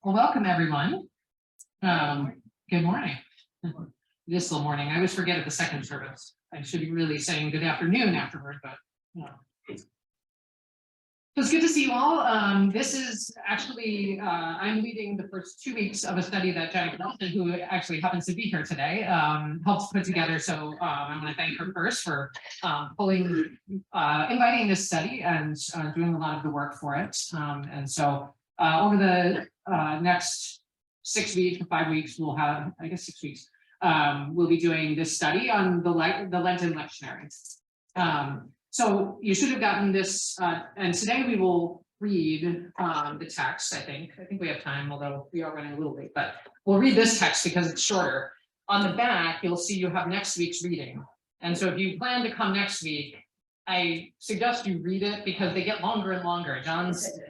Well, welcome everyone. Good morning. This little morning. I always forget at the second service. I should be really saying good afternoon afterward, but it's good to see you all. This is actually, I'm leading the first 2 weeks of a study that Janet Nelson, who actually happens to be here today, helps put together. So I want to thank her first for inviting this study and doing a lot of the work for it. And so over the next 6 weeks to 5 weeks, we'll have, I guess 6 weeks, we'll be doing this study on the Lenten Lectionary. So you should have gotten this, and today we will read the text. I think we have time, although we are running a little late, but we'll read this text because it's shorter. On the back, you'll see you have next week's reading. And so if you plan to come next week, I suggest you read it because they get longer and longer.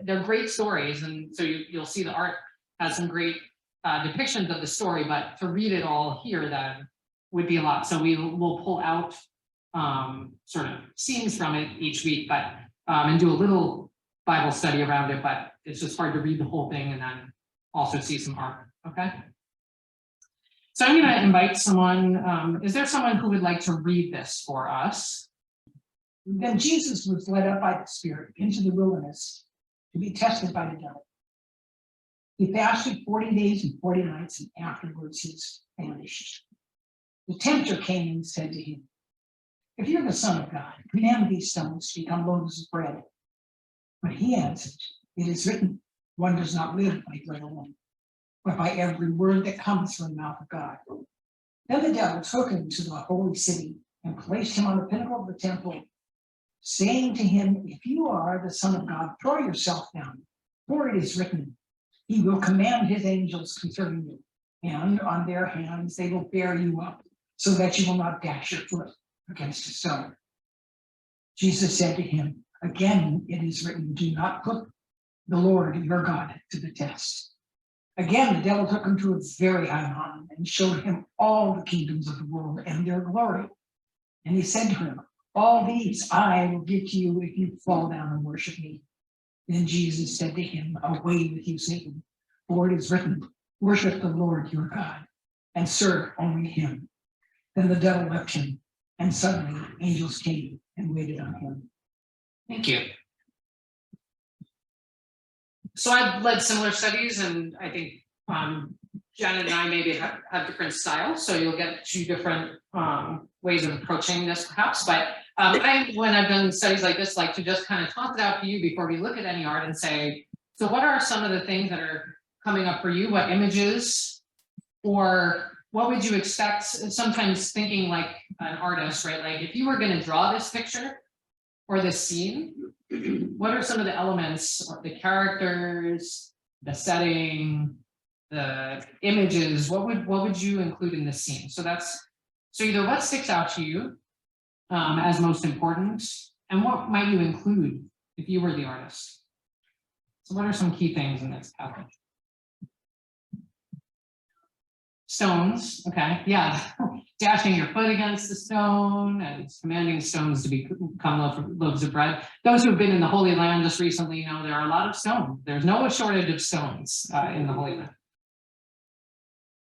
They're great stories, and so you'll see the art has some great depictions of the story, but to read it all here then would be a lot. So we'll pull out sort of scenes from it each week, but and do a little Bible study around it, but it's just hard to read the whole thing and then also see some art. Okay. So I'm going to invite someone. Is there someone who would like to read this for us? Then Jesus was led up by the Spirit into the wilderness to be tested by the devil. He fasted 40 days and 40 nights, and afterwards he was famished. The tempter came and said to him, "If you're the Son of God, command these stones to become loaves of bread." But he answered, "It is written, one does not live by bread alone, but by every word that comes from the mouth of God." Then the devil took him to the holy city and placed him on the pinnacle of the temple, saying to him, "If you are the Son of God, throw yourself down, for it is written, he will command his angels concerning you, and on their hands they will bear you up, so that you will not dash your foot against a stone." Jesus said to him, "Again it is written, do not put the Lord your God to the test." Again the devil took him to a very high mountain and showed him all the kingdoms of the world and their glory. And he said to him, "All these I will give to you if you fall down and worship me." Then Jesus said to him, "Away with you, Satan, for it is written, worship the Lord your God and serve only him." Then the devil left him, and suddenly angels came and waited on him. Thank you. So I've led similar studies, and I think Janet and I maybe have different styles, so you'll get 2 different ways of approaching this perhaps. But when I've done studies like this, like to just kind of toss it out to you before we look at any art and say, so what are some of the things that are coming up for you? What images, or what would you expect? Sometimes thinking like an artist, right? Like if you were going to draw this picture or this scene, what are some of the elements, or the characters, the setting, the images? What would you include in this scene? So either what sticks out to you as most important, and what might you include if you were the artist? So what are some key things in this passage? Stones, okay, yeah. Dashing your foot against the stone and commanding stones to become loaves of bread. Those who have been in the Holy Land just recently know there are a lot of stones. There's no shortage of stones in the Holy Land.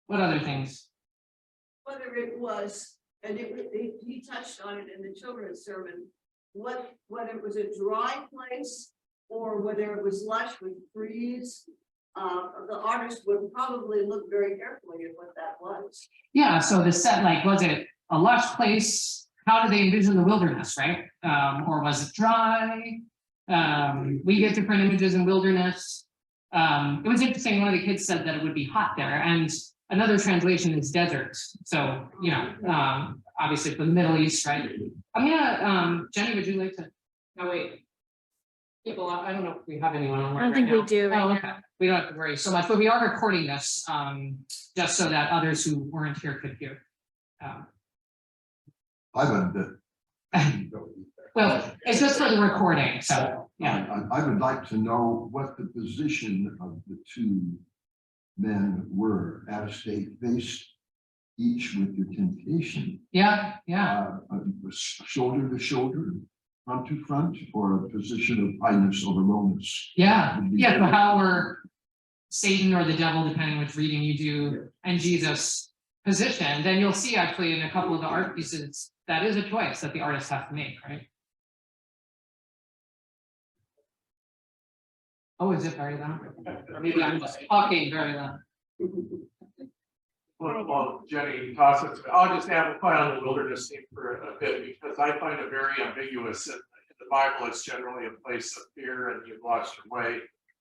What other things? Whether it was, and he touched on it in the children's sermon, whether it was a dry place or whether it was lush with trees. The artist would probably look very carefully at what that was. Yeah, so the set, like, was it a lush place? How did they envision the wilderness, right? Or was it dry? We get different images in wilderness. It was interesting, one of the kids said that it would be hot there, and another translation is desert. So, obviously for the Middle East, right? I'm gonna, Jenny, would you like to, oh wait. People, I don't know if we have anyone on. I don't think we do right now. We don't have to worry so much, but we are recording this just so that others who weren't here could hear. Well, it's just for the recording, so yeah. I would like to know what the position of the 2 men were as they faced each with the temptation. Yeah. Shoulder to shoulder, front to front, or a position of highness over lowness. Yeah. So Satan or the devil, depending which reading you do, and Jesus positioned, then you'll see actually in a couple of the art pieces, that is a choice that the artist has to make, right? Oh, is it very loud? Or maybe I'm just talking very loud. Well, Jenny, toss it. I'll just amplify on the wilderness theme for a bit because I find it very ambiguous. In the Bible, it's generally a place of fear and you've lost your way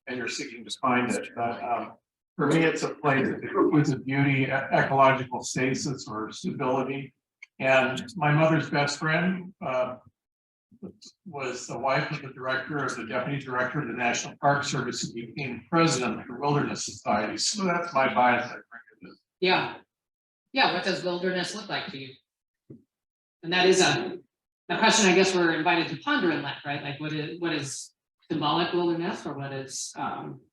and you're seeking to find it. But for me, it's a place that includes a beauty, ecological stasis or stability. And my mother's best friend was the wife of the director of the deputy director of the National Park Service who became president of the Wilderness Society. So that's my bias. I bring to this. Yeah. Yeah, what does wilderness look like to you? And that is a question I guess we're invited to ponder in Lent, right? Like what is symbolic wilderness or what is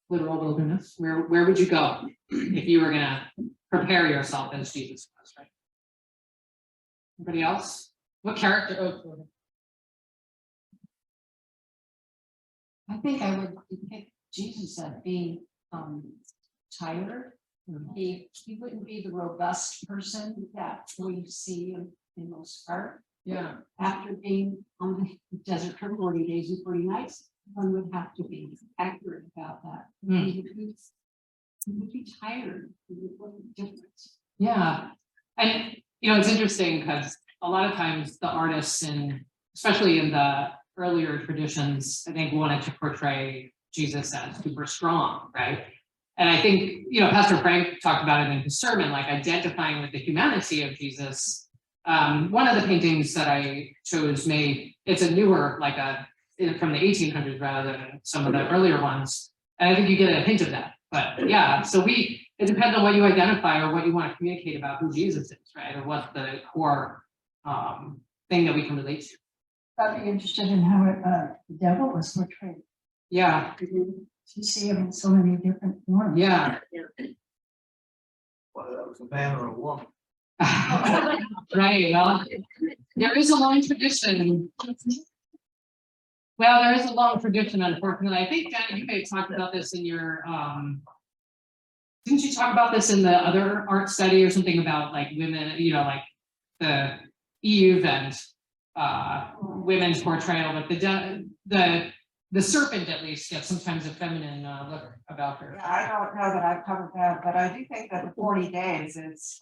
literal wilderness? Where would you go if you were gonna prepare yourself as Jesus was, right? Anybody else? What character? Oh, I think I would depict Jesus as being tired. He wouldn't be the robust person that we see in most part. yeah. After being on the desert for 40 days and 40 nights, one would have to be accurate about that. Hmm. He would be tired. It would different. Yeah, and it's interesting because a lot of times the artists, and especially in the earlier traditions, I think wanted to portray Jesus as super strong, right? And I think Pastor Frank talked about it in his sermon, like identifying with the humanity of Jesus. One of the paintings that I chose it's a newer, from the 1800s rather than some of the earlier ones, and I think you get a hint of that. But yeah, so it depends on what you identify or what you want to communicate about who Jesus is, right? Or what the core thing that we can relate to. I'd be interested in how the devil was portrayed. Yeah, You see him in so many different forms. yeah. Whether that was a man or a woman. Right, well, there is a long tradition. Well, there is a long tradition, unfortunately. I think, Janet, you may have talked about this in your, didn't you talk about this in the other art study or something about like women, like the Eve and women's portrayal, but the serpent at least gets sometimes a feminine look about her. Yeah, I don't know that I've covered that, but I do think that the 40 days is,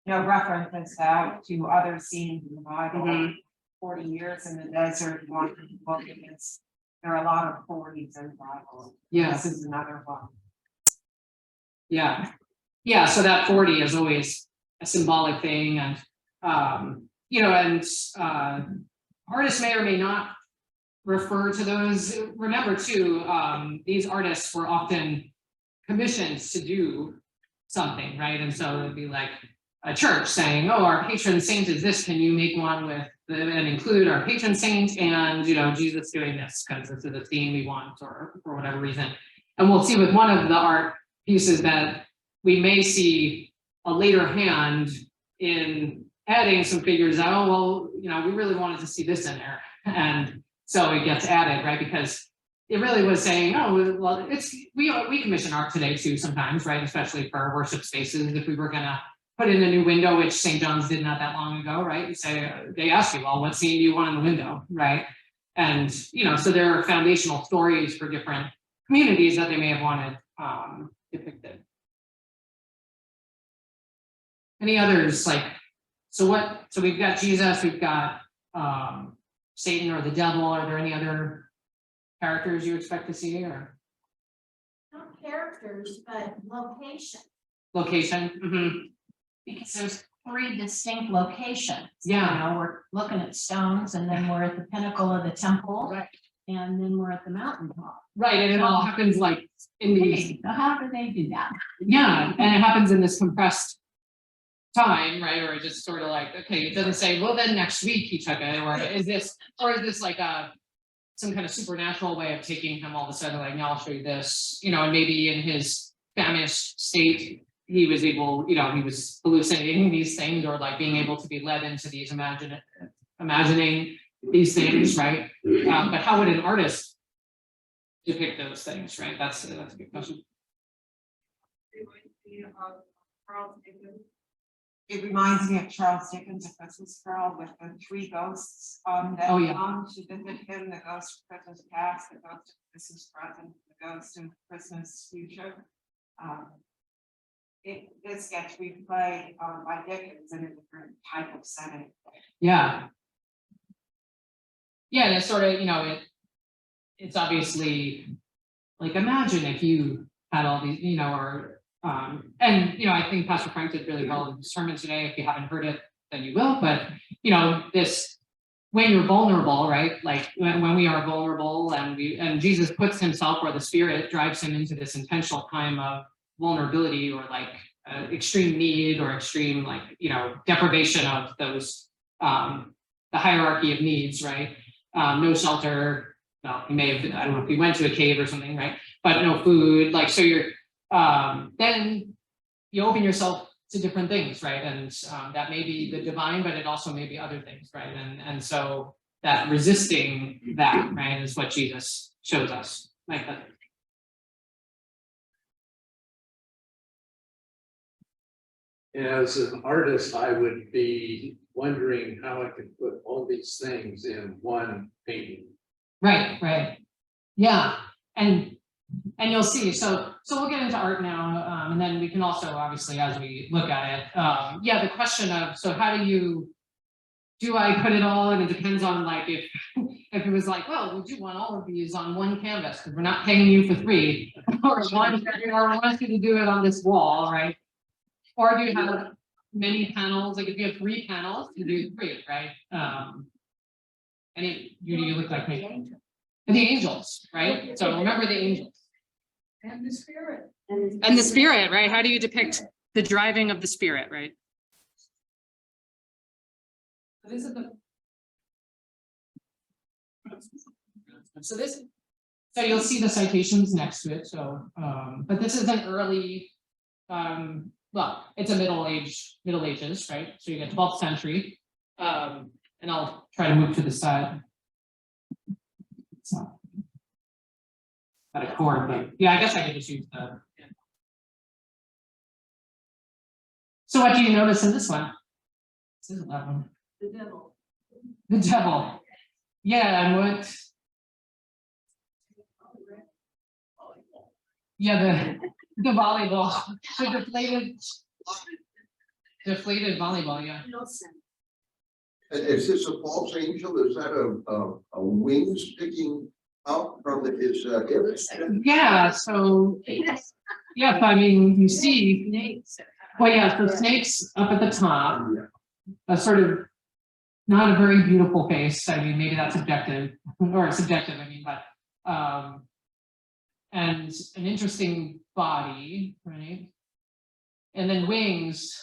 references out to other scenes in the Bible. Mhm. 40 years in the desert, one book is, there are a lot of 40s in the Bible. Yeah. This is another one. Yeah. Yeah, so that 40 is always a symbolic thing, and artists may or may not refer to those. Remember too, these artists were often commissioned to do something, right? And so it'd be like a church saying, oh, our patron saint is this, can you make one with and include our patron saint and Jesus doing this because this is a theme we want, or for whatever reason. And we'll see with one of the art pieces that we may see a later hand in adding some figures out. Oh, well, we really wanted to see this in there, and so it gets added, right? Because it really was saying, oh, well, we commission art today too sometimes, right? Especially for worship spaces. If we were gonna put in a new window, which St. John's did not that long ago, right? You say, they ask you, well, what scene do you want in the window, right? And so there are foundational stories for different communities that they may have wanted depicted. Any others so we've got Jesus, we've got Satan or the devil. Are there any other characters you expect to see, or Not characters, but location, location? Mm-hmm. because there's 3 distinct locations. Yeah. We're looking at stones, and then we're at the pinnacle of the temple, Right. and then we're at the mountaintop. Right, and it all happens in these. Hey, so how do they do that? Yeah, and it happens in this compressed time, right? Or just sort of okay, it doesn't say, well, then next week he took it, or is this some kind of supernatural way of taking him all of a sudden, now I'll show you this, and maybe in his famished state, he was able, he was hallucinating these things, or being able to be led into these imagining these things, right? But how would an artist depict those things, right? That's a good question. It reminds me of Charles Dickens' A Christmas Carol with the three ghosts, that Oh, yeah. come to visit him, the ghost of Christmas past, the ghost of Christmas present, the ghost of Christmas future. This gets replayed, by Dickens in a different type of setting. Yeah. Yeah, and it's sort of, it's obviously, like, imagine if you had all these, or, and, I think Pastor Frank did really well in his sermon today. If you haven't heard it, then you will, but, this, when you're vulnerable, right? Like, when we are vulnerable and Jesus puts himself, or the Spirit drives him into this intentional time of vulnerability, or like extreme need, or extreme, like, deprivation of those, the hierarchy of needs, right? No shelter. Well, he may have, I don't know if he went to a cave or something, right? But no food, like, so you're, then you open yourself to different things, right? And that may be the divine, but it also may be other things, right? And so that resisting that, right, is what Jesus shows us, like that. As an artist, I would be wondering how I could put all these things in one painting. Right. Yeah, and you'll see. So we'll get into art now, and then we can also, obviously, as we look at it, the question of, so how do I put it all? And it depends on, like, if it was like, well, would you want all of these on one canvas because we're not paying you for 3, or one, or we want you to do it on this wall, right? Or do you have many panels? Like, if you have 3 panels, you do 3, right? You look like me. And the angels, right? So remember the angels. And the Spirit. And the Spirit, right? How do you depict the driving of the Spirit, right? So you'll see the citations next to it. So, but this is an early, well, it's a Middle Ages, right? So you get 12th century, and I'll try to move to the side. So, got a cord, but yeah, I guess I could just use the. So what do you notice in this one? This is that one. The devil. The devil. Yeah, and what? Yeah, the volleyball, the deflated volleyball. Yeah. And is this a false angel? Is that a wing sticking out from his image? Yeah. So yeah, I mean, you see. Well, yeah. So snakes up at the top. A sort of not a very beautiful face. I mean, maybe that's subjective, or subjective. I mean, but and an interesting body, right? And then wings.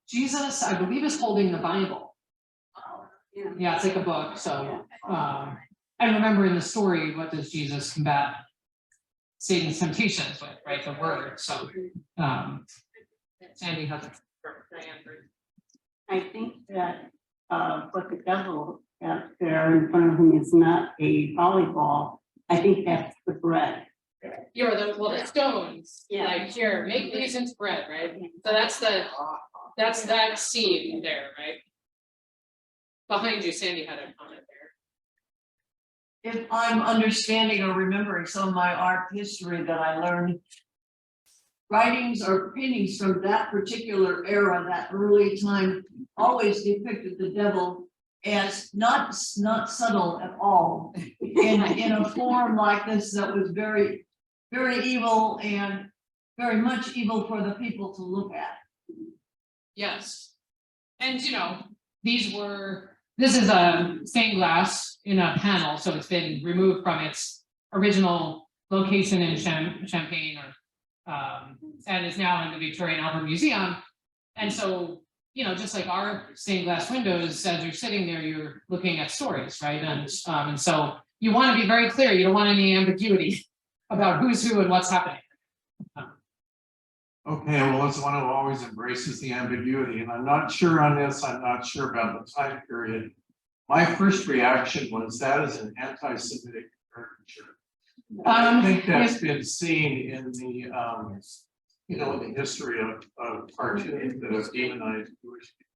Jesus, I believe, is holding the Bible. Yeah, it's like a book. So, and remember in the story, what does Jesus combat Satan's temptations with, right? The word. So, Sandy has a I think that what the devil out there in front of him is not a volleyball. I think that's the bread. You're the stones. Yeah. Like, here, make these into bread, right? So that's that scene there, right? Behind you, Sandy had a comment there. If I'm understanding or remembering some of my art history that I learned, writings or paintings from that particular era, that early time, always depicted the devil as not subtle at all, in a form like this that was very, very evil and very much evil for the people to look at. Yes. And this is a stained glass in a panel, so it's been removed from its original location in Champagne, and is now in the Victoria and Albert Museum. And so, just like our stained glass windows, as you're sitting there, you're looking at stories, right? And so you want to be very clear. You don't want any ambiguity about who's who and what's happening. Okay, well, as one who always embraces the ambiguity, and I'm not sure on this, I'm not sure about the time period. My first reaction was that is an anti-Semitic caricature. I think that's been seen in the, in the history of cartoons that have demonized Jewish people.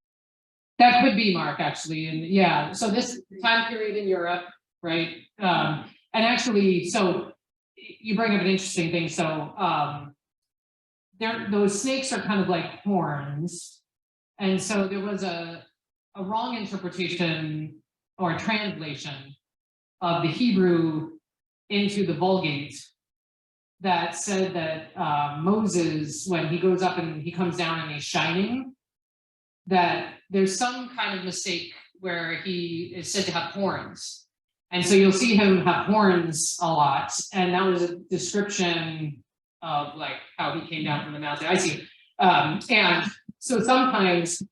That could be Mark, actually, and yeah, so this time period in Europe, right? And actually, so you bring up an interesting thing, so those snakes are kind of like horns. And so there was a wrong interpretation or translation of the Hebrew into the Vulgate that said that Moses, when he goes up and he comes down and he's shining, that there's some kind of mistake where he is said to have horns. And so you'll see him have horns a lot. And that was a description of like how he came down from the mountain. I see. And so sometimes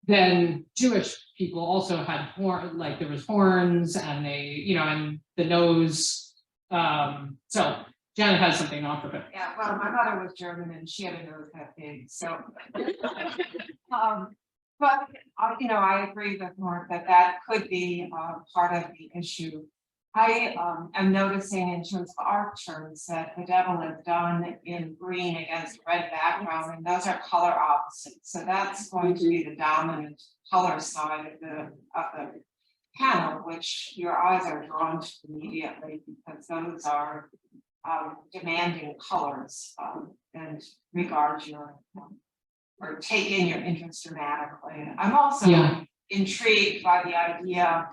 then Jewish people also had horn, like there was horns and they, and the nose. So Janet has something off of it. Yeah, well, my mother was German and she had a nose that big, so. But, I agree with Mark that could be part of the issue. I am noticing in terms of art terms that the devil is done in green against red background, and those are color opposites. So that's going to be the dominant color side of the panel, which your eyes are drawn to immediately because those are demanding colors and regard your or take in your interest dramatically. I'm also intrigued by the idea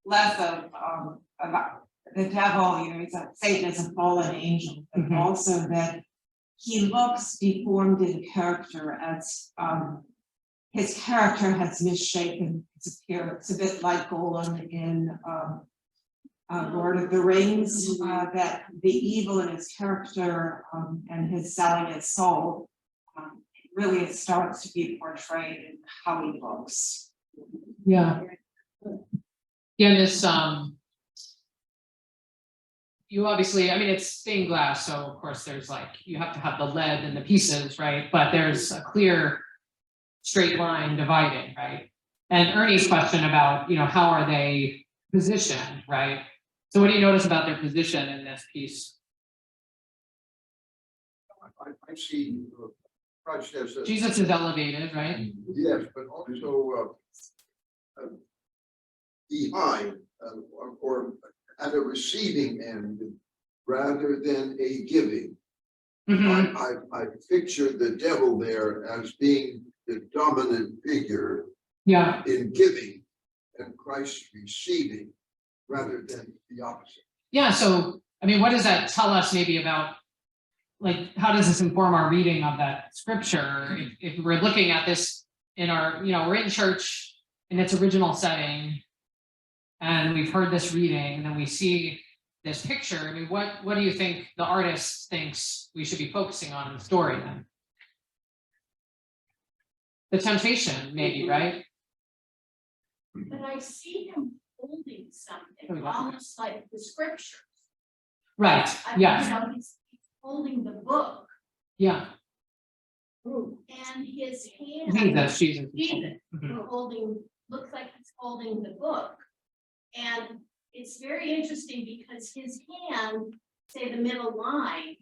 less of about the devil, Satan is a fallen angel, but also that he looks deformed in character as his character has misshapen his appearance, a bit like Gollum in Lord of the Rings, that the evil in his character and his selling his soul really it starts to be portrayed in how he looks. Yeah. Yeah, this you obviously, it's stained glass, so of course there's you have to have the lead and the pieces, right? But there's a clear straight line dividing, right? And Ernie's question about, how are they positioned, right? So what do you notice about their position in this piece? I see Christ as Jesus is elevated, right? yes, but also behind or at a receiving end rather than a giving. I picture the devil there as being the dominant figure in giving and Christ receiving rather than the opposite. Yeah, so what does that tell us maybe about how does this inform our reading of that scripture? If we're looking at this in our, we're in church in its original setting and we've heard this reading and then we see this picture, what do you think the artist thinks we should be focusing on in the story then? The temptation, maybe, right? But I see him holding something, almost like the scriptures. Right, yeah. So he's holding the book. Yeah. And his hand. Jesus. Holding, looks like he's holding the book. And it's very interesting because his hand, say the middle line,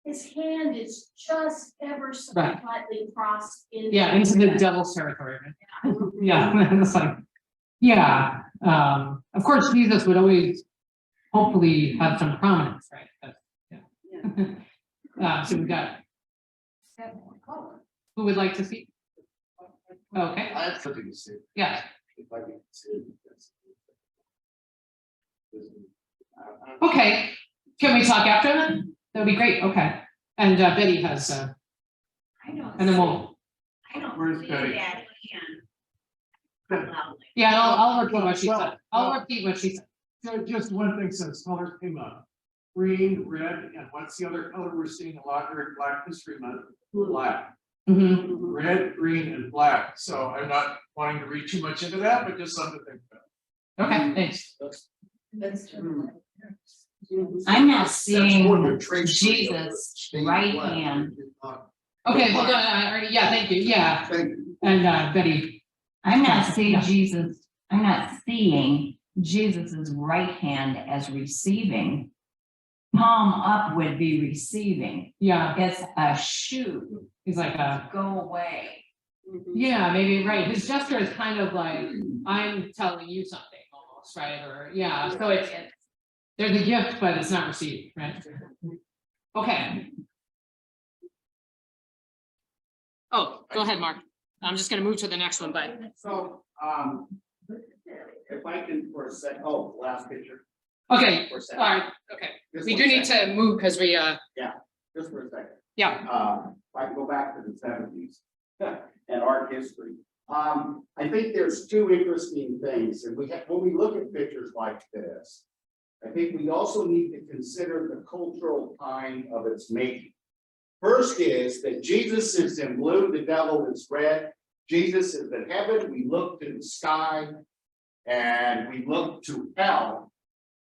his hand is just ever so slightly crossed in. Yeah, into the devil's territory. Yeah, it's of course, Jesus would always hopefully have some prominence, right? So we've got. Who would like to speak? Okay. I have something to say. Yeah. If I can say Okay. Can we talk after then? That'd be great. Okay. And Betty has. I don't. And then we'll. I don't Where's see Betty? that hand. Yeah, I'll repeat what she said. I'll repeat what she said. So just one thing, since colors came up, green, red, and what's the other color we're seeing a lot during Black History Month? Black. Red, green, and black. So I'm not wanting to read too much into that, but just something to think about. Okay, thanks. That's true. I'm not seeing more of a trace Jesus' right hand. Okay, hold on. I already, thank you. Yeah. Thank you. And Betty. I'm not seeing Jesus, I'm not seeing Jesus's right hand as receiving. palm up would be receiving. Yeah, It's a shoot, he's like a, go away. yeah, maybe, right, his gesture is kind of like, I'm telling you something almost, right, or, yeah, so it's. There's a gift, but it's not received, right? Okay. Oh, go ahead, Mark. I'm just gonna move to the next one, but. So, if I can for a sec, oh, last picture. Okay, For a all second. right, okay. Just We one do need second. to move because we, Just for a second. yeah, If I can go back to the seventies and art history. I think there's two interesting things, and when we look at pictures like this, I think we also need to consider the cultural time of its making. First is that Jesus is in blue, the devil is red. Jesus is in heaven, we look to the sky, and we look to hell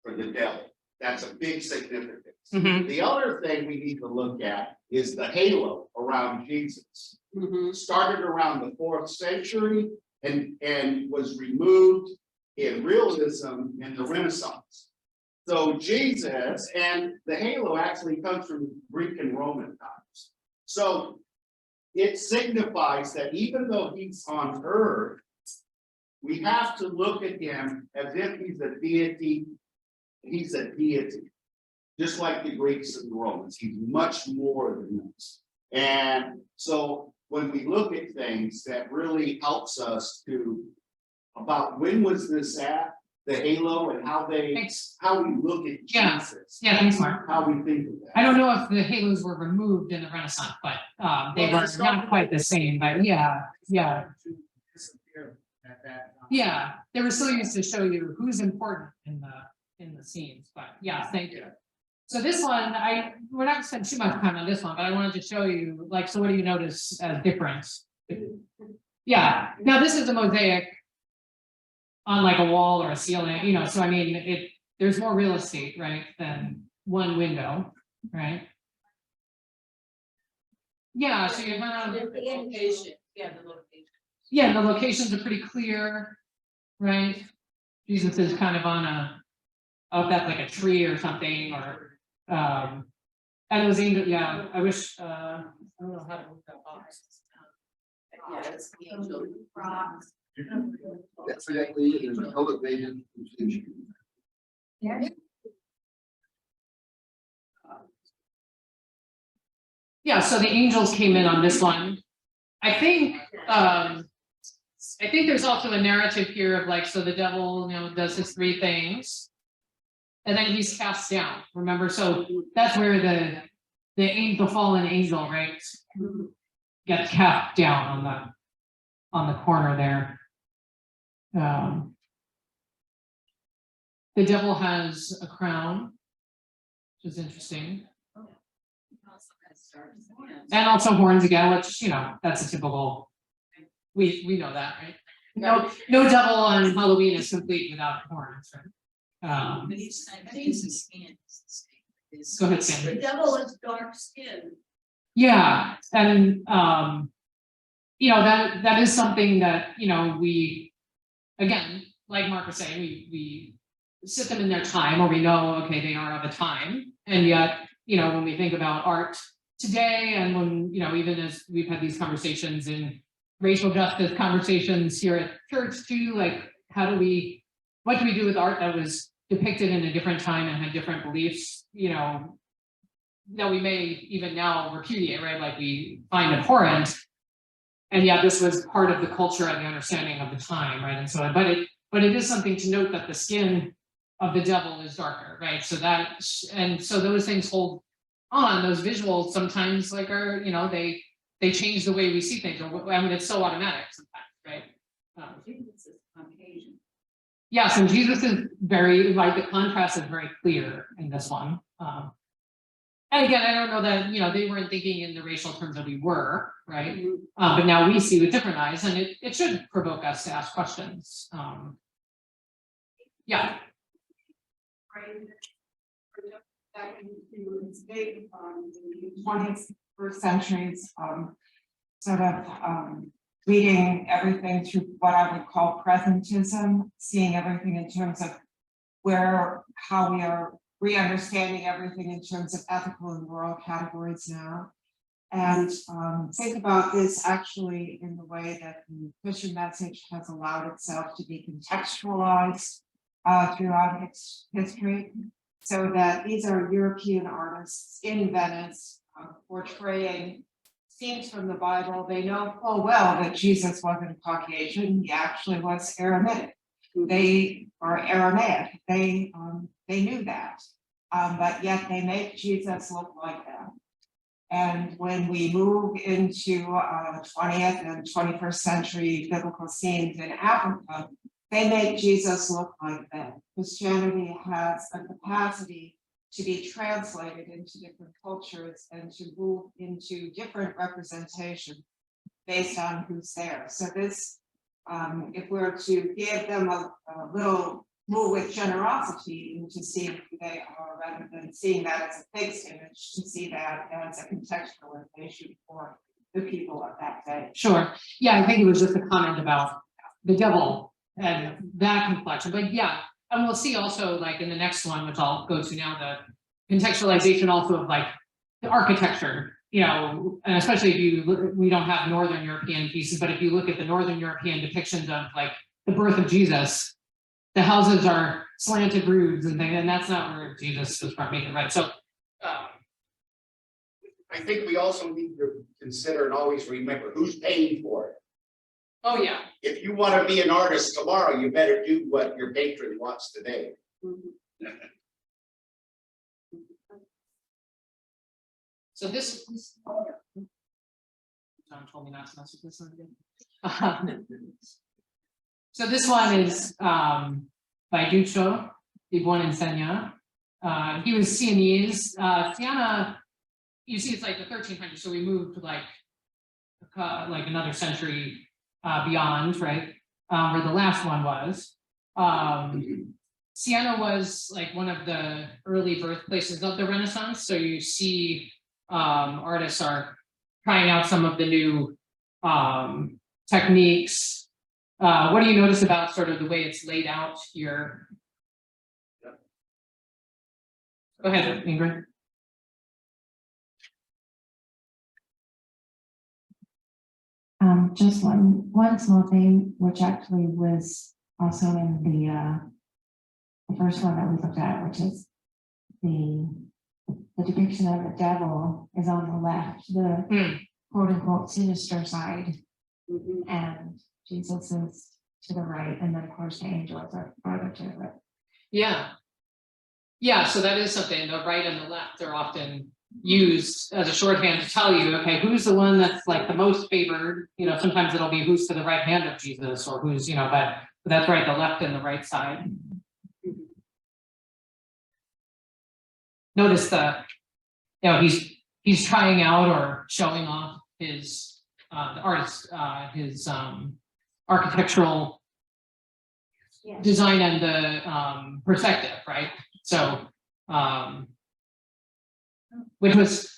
for the devil. That's a big significance. Mhm. The other thing we need to look at is the halo around Jesus. Started around the 4th century and was removed in realism in the Renaissance. So Jesus and the halo actually comes from Greek and Roman times. So it signifies that even though he's on earth, we have to look at him as if he's a deity. He's a deity, just like the Greeks and the Romans. He's much more than this. And so when we look at things, that really helps us to about when was this at, the halo, and how thanks. we look at Yeah. Jesus. Yeah, thanks, Mark. How we think of that. I don't know if the halos were removed in the Renaissance, but they Well, were it's not quite the same, but yeah, yeah. Disappear at that time. Yeah, they were still used to show you who's important in the scenes, but yeah, thank you. So this one, we're not gonna spend too much time on this one, but I wanted to show you, like, so what do you notice as different? Yeah, now this is a mosaic on like a wall or a ceiling, you know, so I mean, there's more real estate, right, than one window, right? Yeah, so you have. The location, yeah, the location. Yeah, the locations are pretty clear, right? Jesus is kind of on that's like a tree or something, or, and those angels, yeah, I wish, I don't know how to move that box. Yeah, it's the angel. Definitely, there's an elevated position. Yeah, so the angels came in on this one. I think there's also a narrative here of like, so the devil, you know, does his 3 things. And then he's cast down, remember? So that's where the fallen angel, right? Gets cast down on the corner there. The devil has a crown, which is interesting. And also horns again, which, you know, that's a typical, we know that, right? No devil on Halloween is complete without horns, right? Go ahead, The Sandy. devil is dark skinned. Yeah, and you know, that is something that, you know, we, again, like Mark was saying, we sit them in their time, or we know, okay, they are of a time, and yet, you know, when we think about art today, and when, you know, even as we've had these conversations in racial justice conversations here at church too, like, what do we do with art that was depicted in a different time and had different beliefs, you know, that we may even now repudiate, right? Like we find abhorrent. And yet this was part of the culture and the understanding of the time, right? And so, but it is something to note that the skin of the devil is darker, right? So so those things hold on, those visuals sometimes like are, you know, they change the way we see things. I mean, it's so automatic sometimes, right? Yes, and Jesus is very, like, the contrast is very clear in this one. And again, I don't know that, you know, they weren't thinking in the racial terms that we were, right? But now we see with different eyes, and it should provoke us to ask questions. Yeah. Back into this debate on the 21st century's sort of reading everything through what I would call presentism, seeing everything in terms of how we are re-understanding everything in terms of ethical and moral categories now. And think about this actually in the way that the Christian message has allowed itself to be contextualized throughout its history. So that these are European artists in Venice portraying scenes from the Bible. They know full well that Jesus wasn't Caucasian, he actually was Aramaic. They are Aramaic, they knew that, but yet they make Jesus look like them. And when we move into 20th and 21st century biblical scenes in Africa, they make Jesus look like them. Christianity has a capacity to be translated into different cultures and to move into different representation based on who's there. So this, if we're to give them a little move with generosity into seeing who they are, rather than seeing that as a fixed image, to see that as a contextualization for the people of that day. Sure, yeah, I think it was just a comment about the devil and that complexion, but yeah, and we'll see also like in the next one, which I'll go to now, the contextualization also of like the architecture, you know, and especially if you, we don't have Northern European pieces, but if you look at the Northern European depictions of like the birth of Jesus, the houses are slanted roofs and things, and that's not where Jesus was making, right? So, I think we also need to consider and always remember who's paying for it. oh yeah, If you want to be an artist tomorrow, you better do what your patron wants today. so this. John told me not to mess with this one again. So this one is by Duccio, di Buoninsegna. He was Sienese. Siena, you see, it's like the 1300s, so we moved like another century beyond, right? Where the last one was. Siena was like one of the early birthplaces of the Renaissance. So you see artists are trying out some of the new techniques. What do you notice about sort of the way it's laid out here? Go ahead, Ingrid. Just one small thing, which actually was also in the first one that we looked at, which is the depiction of the devil is on the left, the quote unquote sinister side, and Jesus is to the right, and then of course the angels are farther to the right. Yeah. Yeah, so that is something, the right and the left are often used as a shorthand to tell you, okay, who's the one that's like the most favored, you know, sometimes it'll be who's to the right hand of Jesus, or who's, you know, but that's right, the left and the right side. Notice the, you know, he's trying out or showing off his the artist, his architectural design and the perspective, right? So which was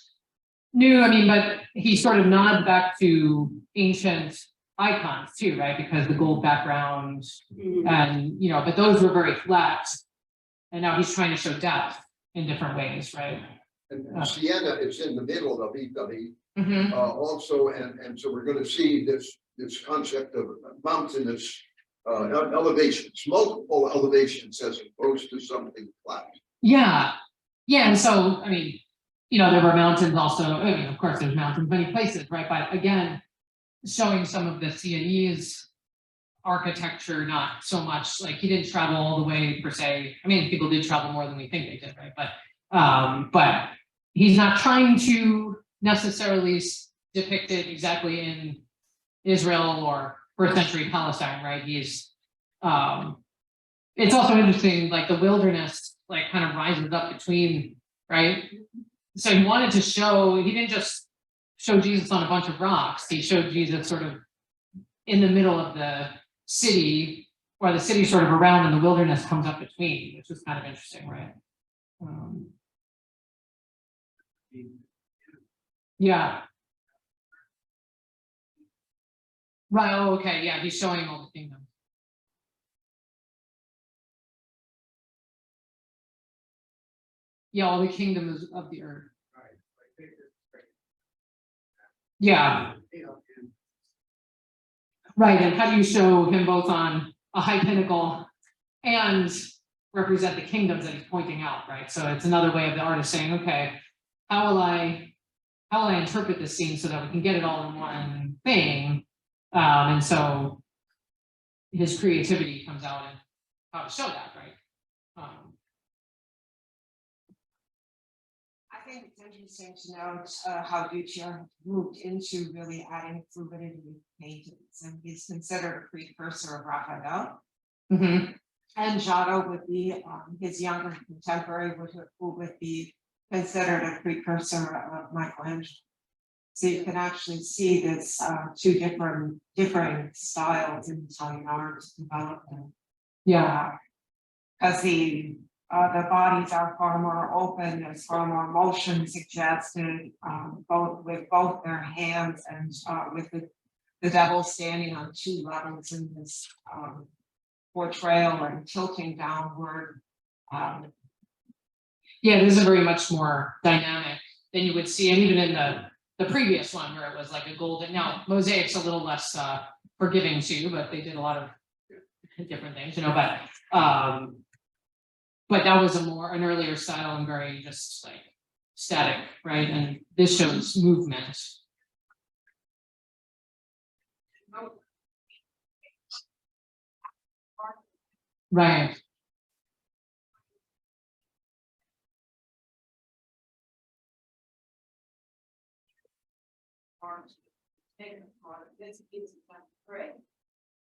new, I mean, but he sort of nods back to ancient icons too, right? Because the gold background and, you know, but those were very flat. And now he's trying to show depth in different ways, right? And Siena is in the middle of Italy, also, and so we're going to see this concept of mountainous elevations, multiple elevations as opposed to something flat. Yeah, yeah, and so I mean, you know, there were mountains also. I mean, of course, there's mountains many places, right? But again, showing some of the Sienese architecture, not so much like he didn't travel all the way per se. I mean, people did travel more than we think they did, right? But he's not trying to necessarily depict it exactly in Israel or first century Palestine, right? He's it's also interesting, like the wilderness like kind of rises up between, right? So he wanted to show, he didn't just show Jesus on a bunch of rocks, he showed Jesus sort of in the middle of the city, or the city sort of around and the wilderness comes up between, which is kind of interesting, right? Yeah. Right, oh, okay, yeah, he's showing all the kingdoms. Yeah, all the kingdoms of the earth. Yeah, right, and how do you show him both on a high pinnacle and represent the kingdoms that he's pointing out, right? So it's another way of the artist saying, okay, how will I interpret this scene so that we can get it all in one thing? And so his creativity comes out in how to show that, right? I think it's interesting to note how Duccio moved into really adding fluidity to paintings, and he's considered a precursor of Raphael. Mhm. And Giotto would be his younger contemporary, who would be considered a precursor of Michelangelo. So you can actually see this two different styles in Italian art development. Yeah, Because the bodies are far more open, there's far more motion suggested, both with both their hands and with the devil standing on two levels in this portrayal and tilting downward. yeah, this is very much more dynamic than you would see, and even in the previous one where it was like a golden. Now Mosaic's a little less forgiving too, but they did a lot of different things, you know. But that was an earlier style and very just like static, right? And this shows movement. Right.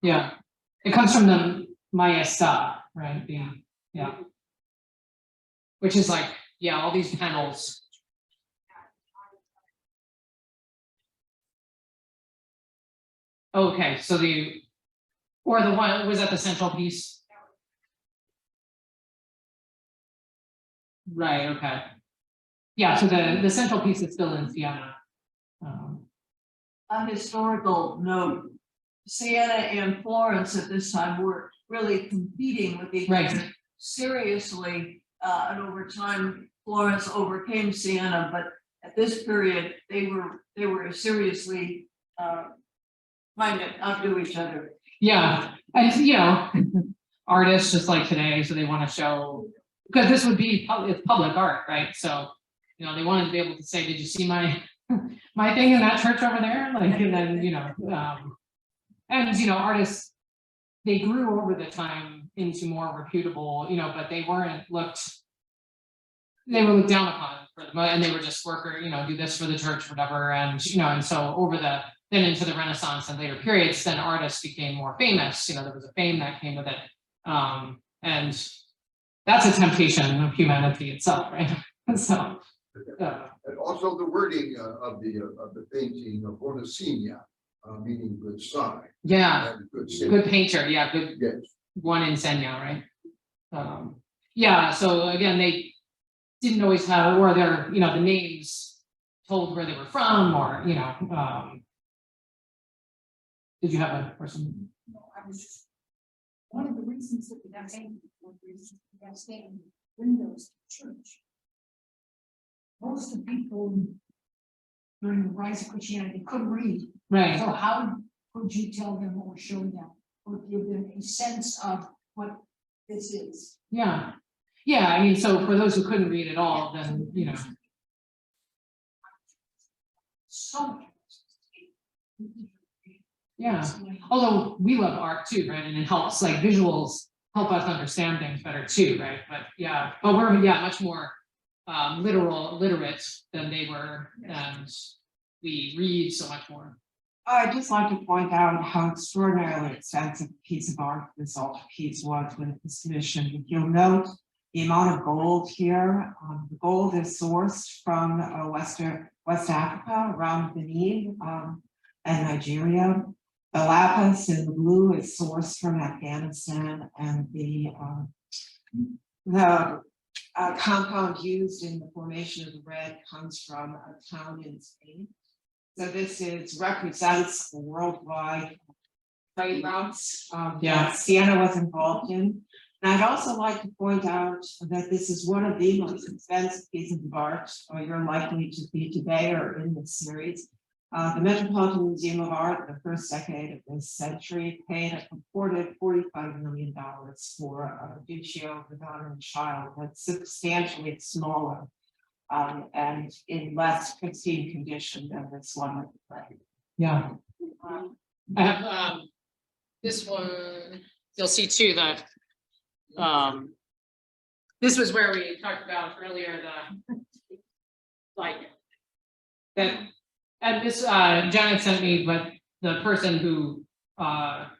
Yeah. It comes from the Maesta, right? Yeah. Which is like, yeah, all these panels. Okay, so the one, was that the central piece? Right, okay. Yeah, so the central piece is still in Siena. A historical note, Siena and Florence at this time were really competing with each Right. other seriously, and over time Florence overcame Siena, but at this period they were seriously trying to outdo each other. Yeah, and you know, artists just like today, so they want to show, because this would be it's public art, right? So, you know, they wanted to be able to say, did you see my my thing in that church over there? Like, and then, you know, and you know, artists, they grew over the time into more reputable, you know, but they were looked down upon for them, and they were just worker, you know, do this for the church, whatever, and you know, and so then into the Renaissance and later periods, then artists became more famous. You know, there was a fame that came with it, and that's a temptation of humanity itself, right? So, And also the wording of the painting of Onasina, meaning good sign. yeah, And good good painter, yeah, good Yes. one insegno, right? Yeah, so again, they didn't always have, or their, you know, the names told where they were from, or you know, did you have a person? No, I was just, one of the reasons that that's saying, windows to church. Most of the people during the rise of Christianity couldn't read, Right. so how could you tell them or show them or give them a sense of what this is? Yeah. Yeah, I mean, so for those who couldn't read at all, then, you know. So. Yeah, although we love art too, right? And it helps, like visuals help us understand things better too, right? But yeah, but we're much more literate than they were, and we read so much more. I'd just like to point out how extraordinarily extensive a piece of art this altarpiece was when it was commissioned. If you'll note the amount of gold here, the gold is sourced from West Africa, around Benin and Nigeria. The lapis in the blue is sourced from Afghanistan, and the compound used in the formation of the red comes from a town in Spain. So this represents worldwide trade routes Yeah. that Siena was involved in. And I'd also like to point out that this is one of the most expensive pieces of art, or you're likely to see today or in this series. The Metropolitan Museum of Art, the first decade of this century, paid a purported $45 million for a Duccio Madonna and Child that's substantially smaller and in less pristine condition than this one. Yeah. I have this one, you'll see too that this was where we talked about earlier the like that, and this Janet sent me, but the person who authored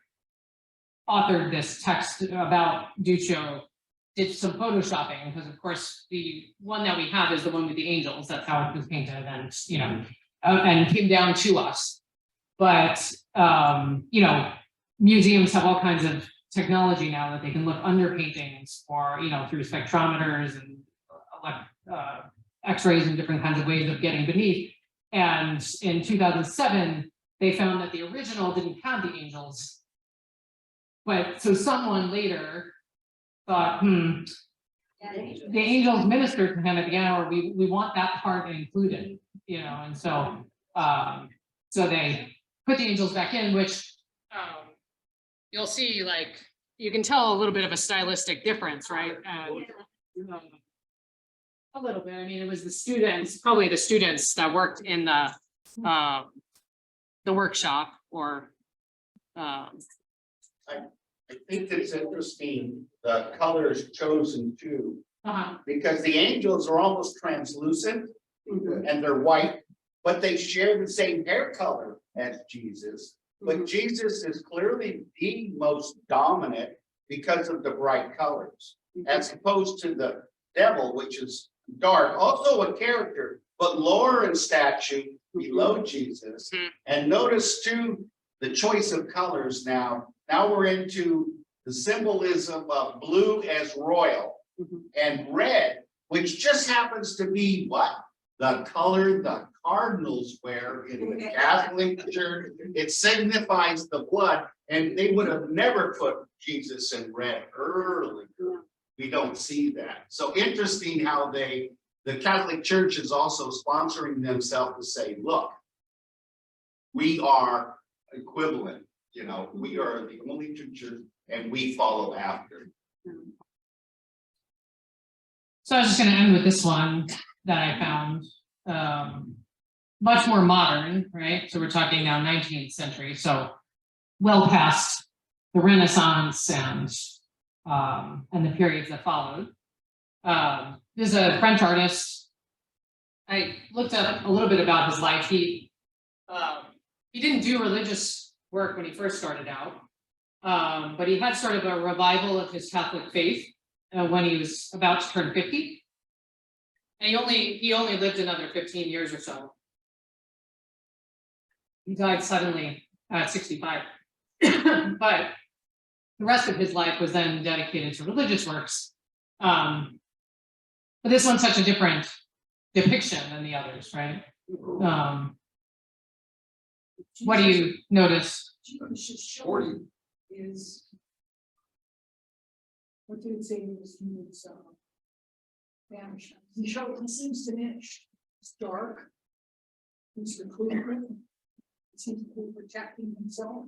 this text about Duccio did some photoshopping, because of course the one that we have is the one with the angels. That's how it was painted, and you know, and came down to us. But you know, museums have all kinds of technology now that they can look under paintings, or you know, through spectrometers and X-rays and different kinds of ways of getting beneath. And in 2007, they found that the original didn't have the angels. But so someone later thought, the angels ministered to him at the hour. We want that part included, you know, and so so they put the angels back in, which you'll see, like, you can tell a little bit of a stylistic difference, right? And a little bit. I mean, it was the students, probably the students that worked in the workshop, or I think it's interesting, the colors chosen too, because the angels are almost translucent and they're white, but they share the same hair color as Jesus. But Jesus is clearly the most dominant because of the bright colors, as opposed to the devil, which is dark, also a character, but lower in stature below Jesus. And notice too, the choice of colors now. Now we're into the symbolism of blue as royal and red, which just happens to be what? The color the cardinals wear in the Catholic Church. It signifies the blood, and they would have never put Jesus in red earlier. We don't see that. So interesting how the Catholic Church is also sponsoring themselves to say, look, we are equivalent, you know, we are the only two churches and we follow after. so I was just going to end with this one that I found, much more modern, right? So we're talking now 19th century, so well past the Renaissance and the periods that followed. This is a French artist. I looked up a little bit about his life. He didn't do religious work when he first started out, but he had sort of a revival of his Catholic faith when he was about to turn 50. And he only lived another 15 years or so. He died suddenly at 65. But the rest of his life was then dedicated to religious works. But this one's such a different depiction than the others, right? What do you notice? Is. What did it say was vanished? He seems diminished. It's dark. He's reclusive. He seems to be protecting himself.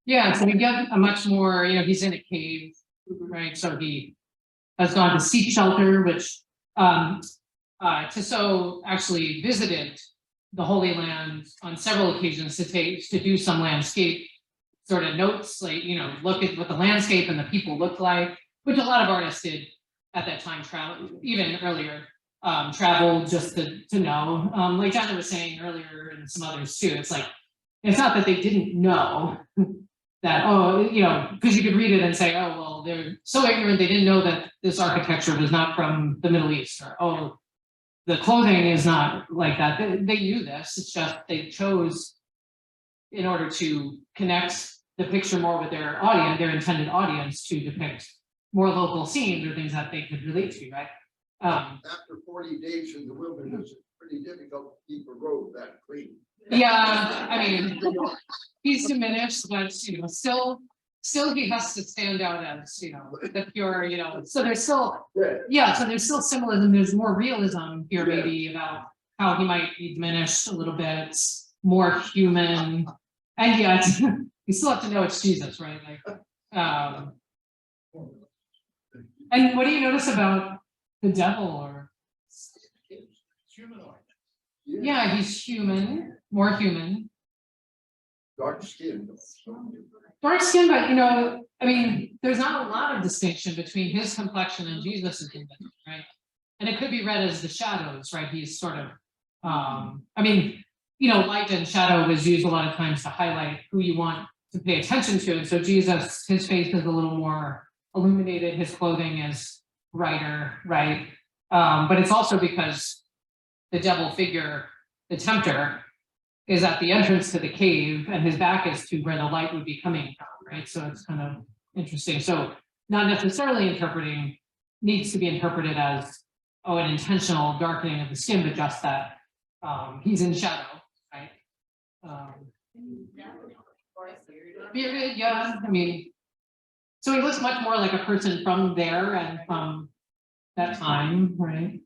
Yeah, so we get a much more, you know, he's in a cave, right? So he has gone to seek shelter, which Tissot actually visited the Holy Land on several occasions to do some landscape sort of notes, like, you know, look at what the landscape and the people look like, which a lot of artists did at that time, travel, even earlier, travel just to know. Like Janet was saying earlier, and some others too, it's like, it's not that they didn't know that, oh, you know, because you could read it and say, oh, well, they're so ignorant, they didn't know that this architecture was not from the Middle East, or, oh, the clothing is not like that. They knew this, it's just they chose, in order to connect the picture more with their audience, their intended audience, to depict more local scenes or things that they could relate to, right? After 40 days in the wilderness, it's pretty difficult to keep a road that clean. Yeah, I mean, he's diminished, but you know, still still he has to stand out as, you know, the pure, you know, so there's still, yeah, so there's still symbolism, there's more realism here Yeah. maybe about how he might be diminished a little bit, more human, and yet, you still have to know it's Jesus, right, like, and what do you notice about the devil, or, Humanoid. yeah, he's human, more human, Dark skin. dark skin, but you know, I mean, there's not a lot of distinction between his complexion and Jesus' complexion, right? And it could be read as the shadows, right? He's sort of, I mean, you know, light and shadow was used a lot of times to highlight who you want to pay attention to. And so Jesus, his face is a little more illuminated, his clothing is brighter, right? But it's also because the devil figure, the tempter, is at the entrance to the cave and his back is to where the light would be coming from, right? So it's kind of interesting. So not necessarily interpreting needs to be interpreted as, oh, an intentional darkening of the skin, but just that he's in shadow, right? Bearded, yeah, I mean, so he looks much more like a person from there and from that time, right?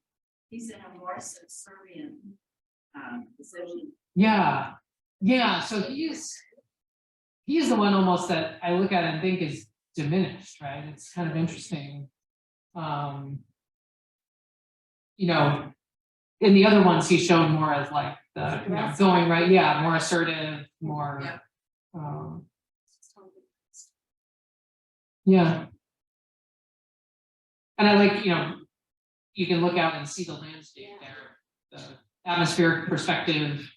He's in a more subservient position. Yeah, yeah, so he's the one almost that I look at and think is diminished, right? It's kind of interesting. You know, in the other ones, he's shown more as like the, you know, going right, yeah, more assertive, more, yeah. And I like, you know, you can look out and see the landscape there, the atmospheric perspective.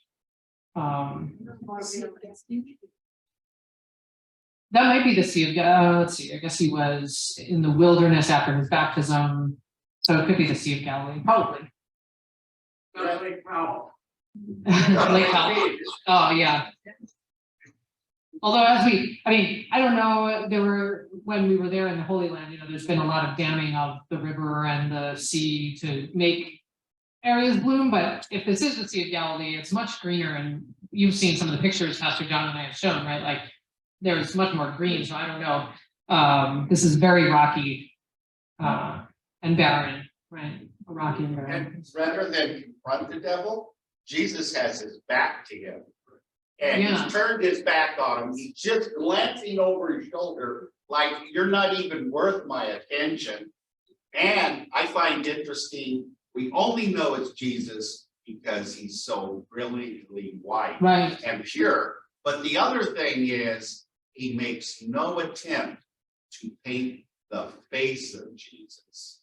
That might be the Sea of let's see, I guess he was in the wilderness after his baptism. So it could be the Sea of Galilee, probably. Lake Powell. Lake Powell. Oh, yeah. Although I mean, I don't know, when we were there in the Holy Land, you know, there's been a lot of damming of the river and the sea to make areas bloom, but if this is the Sea of Galilee, it's much greener, and you've seen some of the pictures Pastor John and I have shown, right? Like there's much more green, so I don't know. This is very rocky and barren, right? Rocky and barren. And rather than confront the devil, Jesus has his back to him. And Yeah. he's turned his back on him. He's just glancing over his shoulder, like you're not even worth my attention. And I find interesting, we only know it's Jesus because he's so brilliantly white Right. and pure. But the other thing is, he makes no attempt to paint the face of Jesus.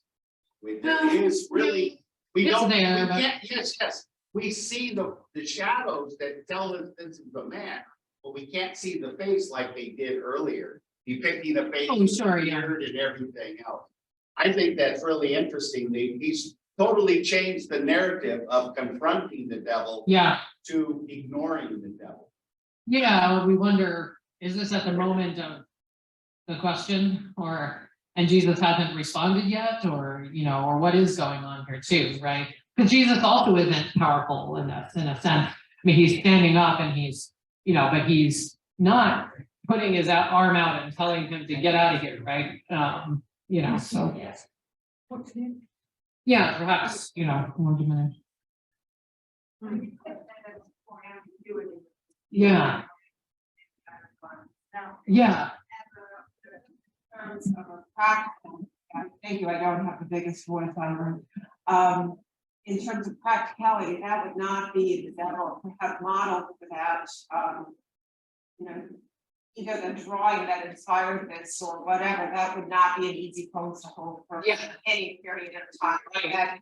It is really, we It's don't, we there, but- can't, yes. We see the shadows that tell us this is the man, but we can't see the face like they did earlier, depicting the face. Oh, sure, yeah. And everything else. I think that's really interesting. He's totally changed the narrative of confronting the devil Yeah. to ignoring the devil. Yeah, we wonder, is this at the moment of the question, and Jesus hasn't responded yet, or, you know, or what is going on here too, right? Because Jesus also isn't powerful in a sense. I mean, he's standing up and he's, you know, but he's not putting his arm out and telling him to get out of here, right? You know, so. Yeah, perhaps, you know, more diminished. Yeah. Yeah. Terms of a practical, thank you, I don't have the biggest voice on it. In terms of practicality, that would not be the devil to have modeled for that, you know, either the drawing that inspired this or whatever, that would not be an easy pose to hold for any period of time. Like that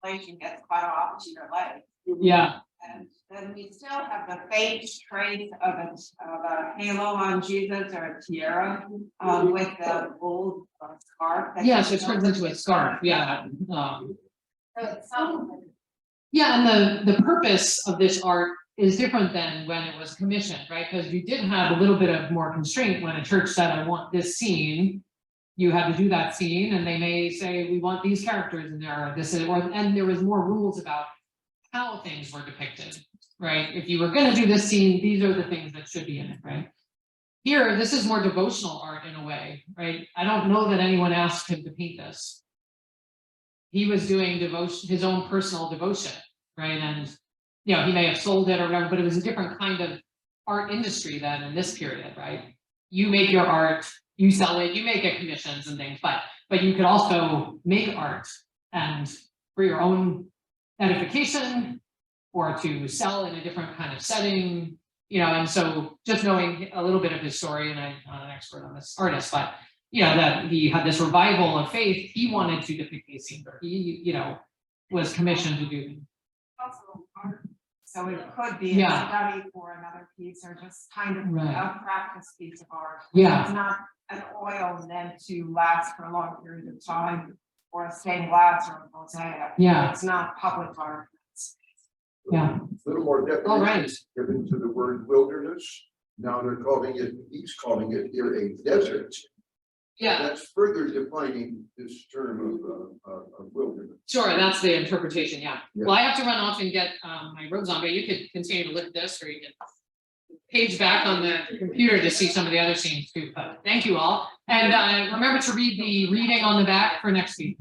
installation gets cut off to your leg. Yeah. And then we still have the faint trace of a halo on Jesus or a tiara with the gold scarf. that Yes, it goes turns over into a the scarf, yeah. So it's something. Yeah, and the purpose of this art is different than when it was commissioned, right? Because you did have a little bit of more constraint when a church said, I want this scene. You had to do that scene, and they may say, we want these characters in there, or this, and there was more rules about how things were depicted, right? If you were going to do this scene, these are the things that should be in it, right? Here, this is more devotional art in a way, right? I don't know that anyone asked him to paint this. He was doing devotion, his own personal devotion, right? And, you know, he may have sold it or whatever, but it was a different kind of art industry than in this period, right? You make your art, you sell it, you may get commissions and things, but you could also make art and for your own edification or to sell in a different kind of setting, you know, and so just knowing a little bit of his story, and I'm not an expert on this artist, but you know, that he had this revival of faith, he wanted to depict these scenes, or he, you know, was commissioned to do them. Also art. So it could be a Yeah. study for another piece or just kind of Right. a practice piece of art. Yeah. It's not an oil meant to last for a long period of time or a stained glass or a mosaic. Yeah. It's not public art. Yeah. A little more All right. definition given to the word wilderness. Now they're calling it, he's calling it here a desert. Yeah, That's further defining this term of wilderness. sure, that's the interpretation, yeah. Yeah. Well, I have to run off and get my robes on, but you could continue to look at this, or you can page back on the computer to see some of the other scenes too, but thank you all. And remember to read the reading on the back for next week.